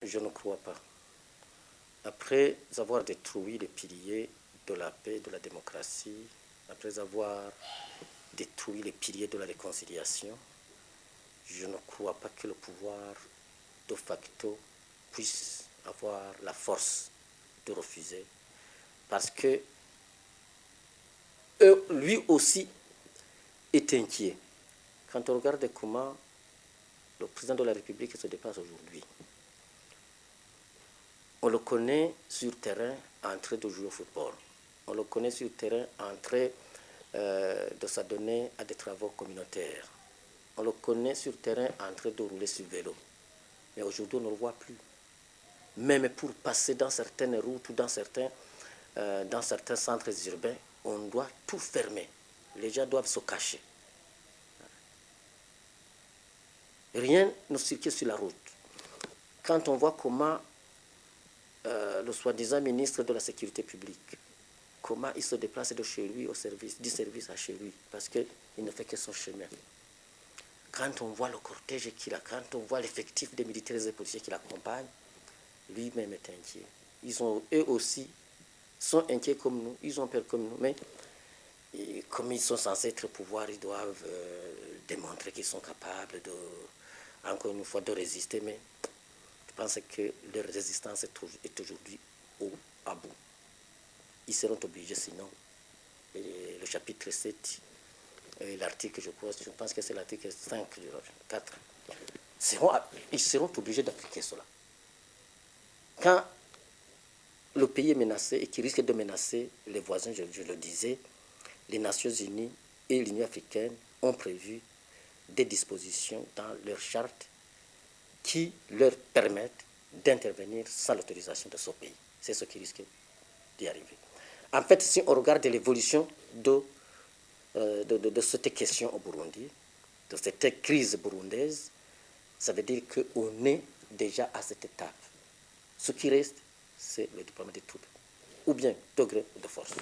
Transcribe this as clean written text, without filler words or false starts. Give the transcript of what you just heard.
Je ne crois pas. Après avoir détruit les piliers de la paix, de la démocratie, après avoir détruit les piliers de la réconciliation, je ne crois pas que le pouvoir de facto puisse avoir la force de refuser. Parce que lui aussi est inquiet. Quand on regarde comment le président de la République se déplace aujourd'hui, on le connaît sur terrain en train de jouer au football. On le connaît sur terrain en train de s'adonner à des travaux communautaires. On le connaît sur terrain en train de rouler sur vélo. Mais aujourd'hui, on ne le voit plus. Même pour passer dans certaines routes ou dans certains centres urbains, on doit tout fermer. Les gens doivent se cacher. Rien ne circule sur la route. Quand on voit comment le soi-disant ministre de la Sécurité publique, comment il se déplace de chez lui au service, du service à chez lui, parce qu'il ne fait que son chemin. Quand on voit le cortège qu'il a, quand on voit l'effectif des militaires et policiers qui l'accompagnent, lui-même est inquiet. Eux aussi sont inquiets comme nous, ils ont peur comme nous, mais comme ils sont censés être au pouvoir, ils doivent démontrer qu'ils sont capables encore une fois, de résister, mais je pense que leur résistance est aujourd'hui à bout. Ils seront obligés, sinon, le chapitre 7, l'article, je pense que c'est l'article 5, 4, ils seront obligés d'appliquer cela. Quand le pays est menacé et qui risque de menacer les voisins, je le disais, les Nations Unies et l'Union africaine ont prévu des dispositions dans leur charte qui leur permettent d'intervenir sans l'autorisation de ce pays. C'est ce qui risque d'y arriver. En fait, si on regarde l'évolution de cette question au Burundi, de cette crise burundaise, ça veut dire qu'on est déjà à cette étape. Ce qui reste, c'est le déploiement des troupes, ou bien degré de force.